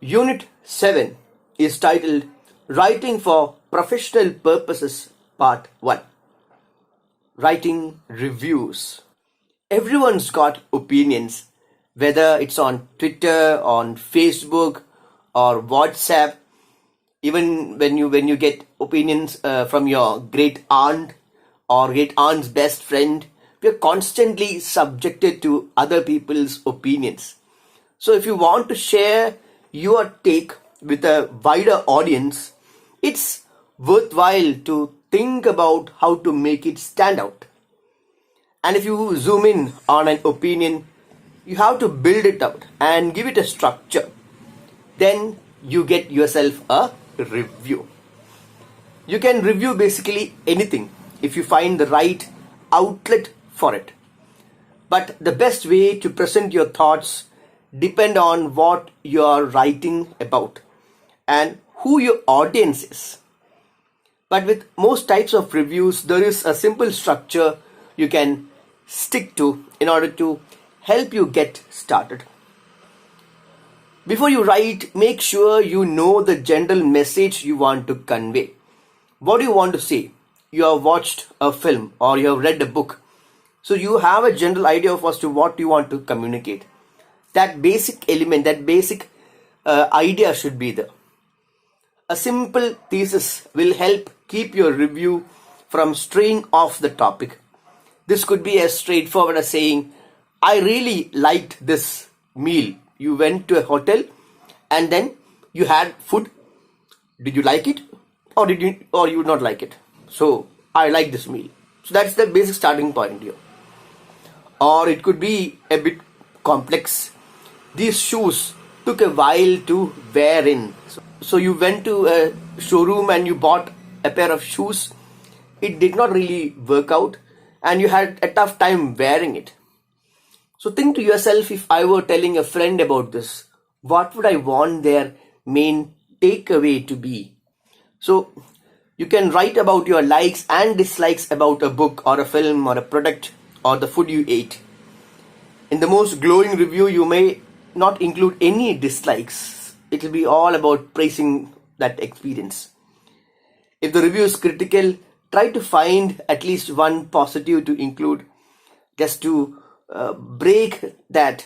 Unit 7 is titled Writing for Professional Purposes Part 1. Writing reviews. Everyone's got opinions, whether it's on Twitter, on Facebook, or WhatsApp. Even when you get opinions from your great aunt or great aunt's best friend, we are constantly subjected to other people's opinions. So if you want to share your take with a wider audience, it's worthwhile to think about how to make it stand out. And if you zoom in on an opinion, you have to build it out and give it a structure. Then you get yourself a review. You can review basically anything if you find the right outlet for it. But the best way to present your thoughts depend on what you are writing about and who your audience is. But with most types of reviews, there is a simple structure you can stick to in order to help you get started. Before you write, make sure you know the general message you want to convey. What do you want to say? You have watched a film or you have read a book. So you have a general idea of as to what you want to communicate. That basic element, that basic idea should be there. A simple thesis will help keep your review from straying off the topic. This could be as straightforward as saying, I really liked this meal. You went to a hotel and then you had food. Did you like it? Or you not like it? So I like this meal. So that's the basic starting point here. Or it could be a bit complex. These shoes took a while to wear in. So you went to a showroom and you bought a pair of shoes. It did not really work out and you had a tough time wearing it. So think to yourself, if I were telling a friend about this, what would I want their main takeaway to be? So you can write about your likes and dislikes about a book or a film or a product or the food you ate. In the most glowing review, you may not include any dislikes. It will be all about praising that experience. If the review is critical, try to find at least one positive to include, just to break that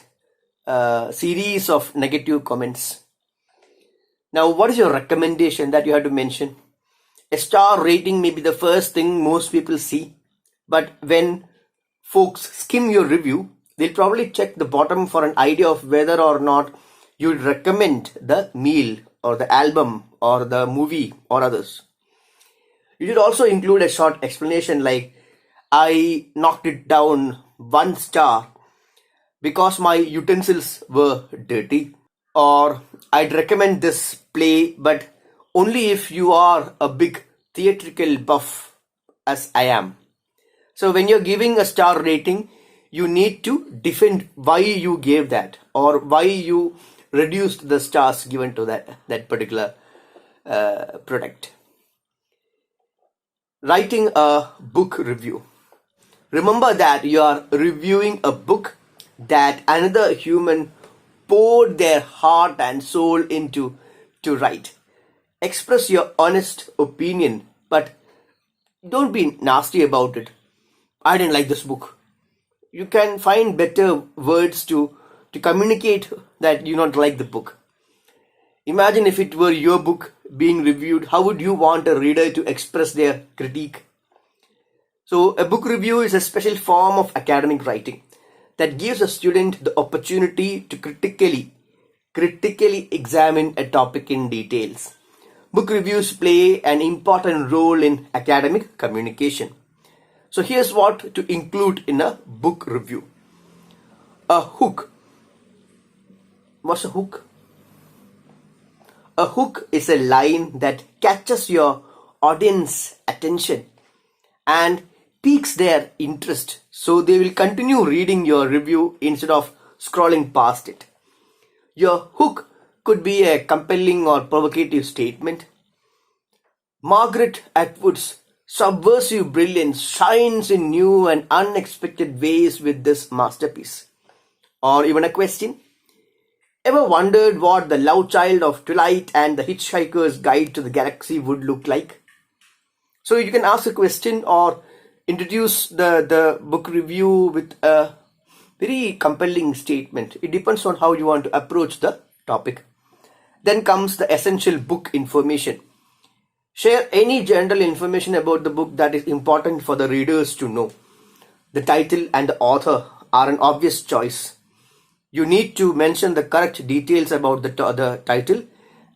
series of negative comments. Now, what is your recommendation that you have to mention? A star rating may be the first thing most people see, but when folks skim your review, they'll probably check the bottom for an idea of whether or not you'd recommend the meal or the album or the movie or others. You should also include a short explanation like, I knocked it down 1 star because my utensils were dirty, or I'd recommend this play but only if you are a big theatrical buff as I am. So when you're giving a star rating, you need to defend why you gave that or why you reduced the stars given to that particular product. Writing a book review. Remember that you are reviewing a book that another human poured their heart and soul into to write. Express your honest opinion, but don't be nasty about it. I didn't like this book. You can find better words to communicate that you not like the book. Imagine if it were your book being reviewed, how would you want a reader to express their critique? So a book review is a special form of academic writing that gives a student the opportunity to critically examine a topic in details. Book reviews play an important role in academic communication. So here's what to include in a book review. A hook. What's a hook? A hook is a line that catches your audience attention and piques their interest, so they will continue reading your review instead of scrolling past it. Your hook could be a compelling or provocative statement. Margaret Atwood's subversive brilliance shines in new and unexpected ways with this masterpiece. Or even a question. Ever wondered what the love child of Twilight and the Hitchhiker's Guide to the Galaxy would look like? So you can ask a question or introduce the book review with a very compelling statement. It depends on how you want to approach the topic. Then comes the essential book information. Share any general information about the book that is important for the readers to know. The title and the author are an obvious choice. You need to mention the correct details about the title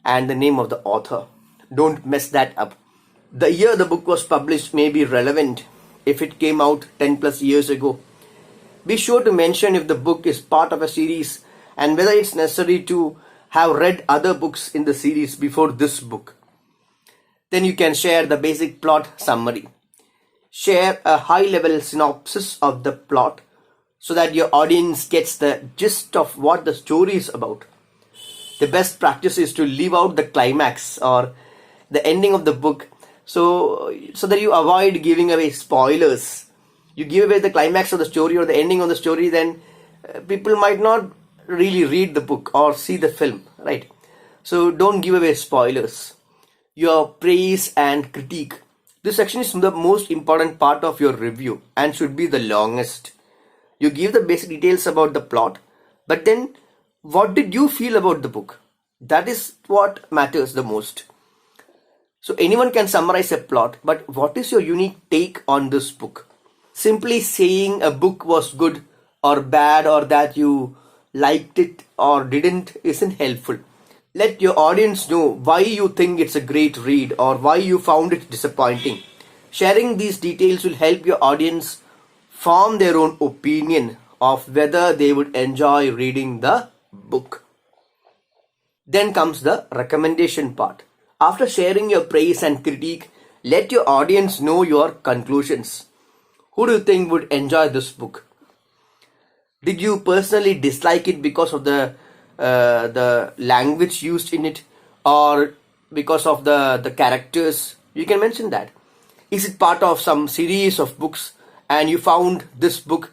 and the name of the author. Don't mess that up. The year the book was published may be relevant if it came out 10 plus years ago. Be sure to mention if the book is part of a series and whether it's necessary to have read other books in the series before this book. Then you can share the basic plot summary. Share a high-level synopsis of the plot so that your audience gets the gist of what the story is about. The best practice is to leave out the climax or the ending of the book so that you avoid giving away spoilers. You give away the climax of the story or the ending of the story, then people might not really read the book or see the film, right? So don't give away spoilers. Your praise and critique. This section is the most important part of your review and should be the longest. You give the basic details about the plot, but then what did you feel about the book? That is what matters the most. So anyone can summarize a plot, but what is your unique take on this book? Simply saying a book was good or bad or that you liked it or didn't isn't helpful. Let your audience know why you think it's a great read or why you found it disappointing. Sharing these details will help your audience form their own opinion of whether they would enjoy reading the book. Then comes the recommendation part. After sharing your praise and critique, let your audience know your conclusions. Who do you think would enjoy this book? Did you personally dislike it because of the language used in it or because of the characters? You can mention that. Is it part of some series of books and you found this book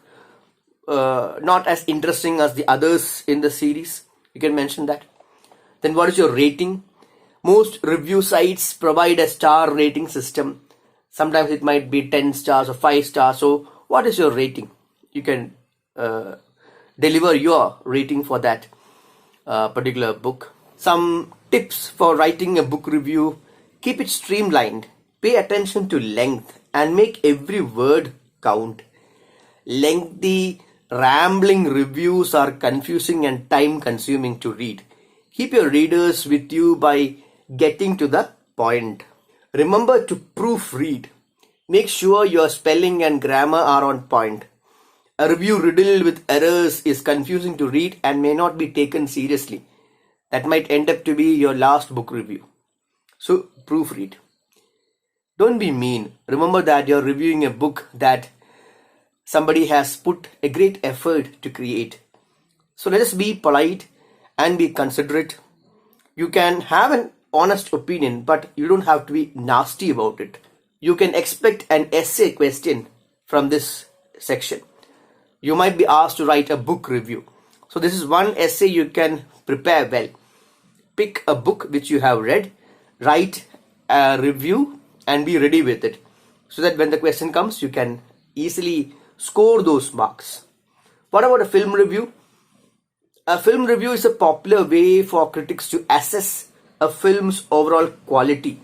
not as interesting as the others in the series? You can mention that. Then what is your rating? Most review sites provide a star rating system. Sometimes it might be 10 stars or 5 stars. So what is your rating? You can deliver your rating for that particular book. Some tips for writing a book review. Keep it streamlined. Pay attention to length and make every word count. Lengthy, rambling reviews are confusing and time consuming to read. Keep your readers with you by getting to the point. Remember to proofread. Make sure your spelling and grammar are on point. A review riddled with errors is confusing to read and may not be taken seriously. That might end up to be your last book review. So proofread. Don't be mean. Remember that you're reviewing a book that somebody has put a great effort to create. So let us be polite and be considerate. You can have an honest opinion, but you don't have to be nasty about it. You can expect an essay question from this section. You might be asked to write a book review. So this is one essay you can prepare well. Pick a book which you have read, write a review and be ready with it. So that when the question comes, you can easily score those marks. What about a film review? A film review is a popular way for critics to assess a film's overall quality.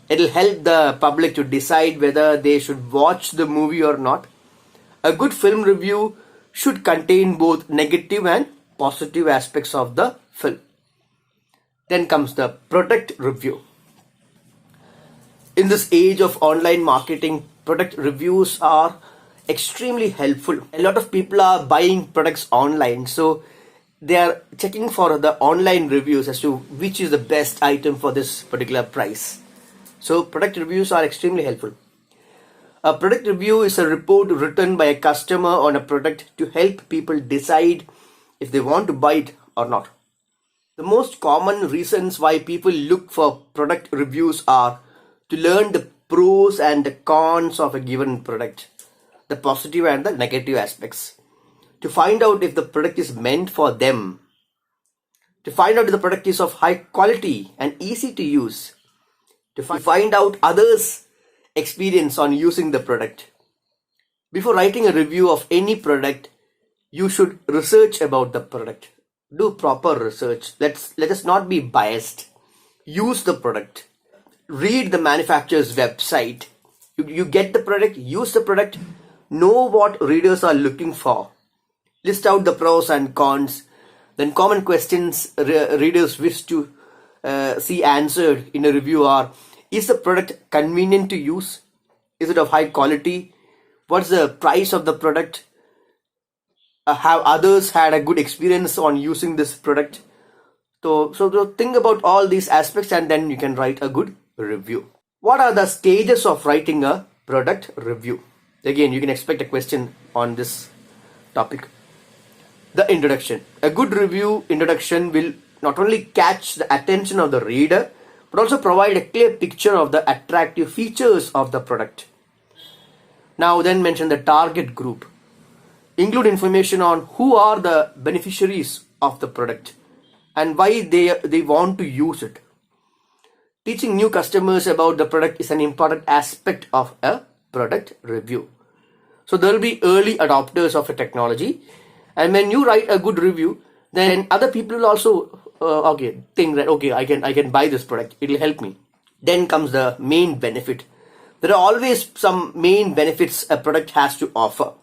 It'll help the public to decide whether they should watch the movie or not. A good film review should contain both negative and positive aspects of the film. Then comes the product review. In this age of online marketing, product reviews are extremely helpful. A lot of people are buying products online, so they are checking for the online reviews as to which is the best item for this particular price. So product reviews are extremely helpful. A product review is a report written by a customer on a product to help people decide if they want to buy it or not. The most common reasons why people look for product reviews are to learn the pros and the cons of a given product, the positive and the negative aspects, to find out if the product is meant for them, to find out if the product is of high quality and easy to use, to find out others' experience on using the product. Before writing a review of any product, you should research about the product. Do proper research. Let us not be biased. Use the product. Read the manufacturer's website. You get the product, use the product, know what readers are looking for. List out the pros and cons. Then common questions readers wish to see answered in a review are: is the product convenient to use? Is it of high quality? What's the price of the product? Have others had a good experience on using this product? So think about all these aspects and then you can write a good review. What are the stages of writing a product review? Again, you can expect a question on this topic. The introduction. A good review introduction will not only catch the attention of the reader, but also provide a clear picture of the attractive features of the product. Now then mention the target group. Include information on who are the beneficiaries of the product and why they want to use it. Teaching new customers about the product is an important aspect of a product review. So there will be early adopters of a technology, and when you write a good review, then other people will also think that I can buy this product. It will help me. Then comes the main benefit. There are always some main benefits a product has to offer,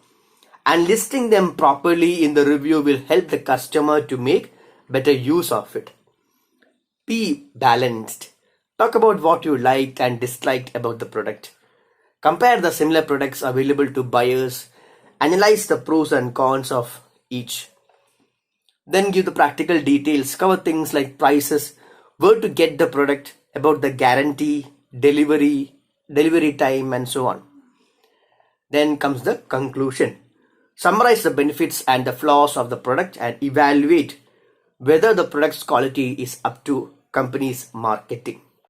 and listing them properly in the review will help the customer to make better use of it. Be balanced. Talk about what you liked and disliked about the product. Compare the similar products available to buyers. Analyze the pros and cons of each. Then give the practical details. Cover things like prices, where to get the product, about the guarantee, delivery time, and so on. Then comes the conclusion. Summarize the benefits and the flaws of the product and evaluate whether the product's quality is up to company's marketing.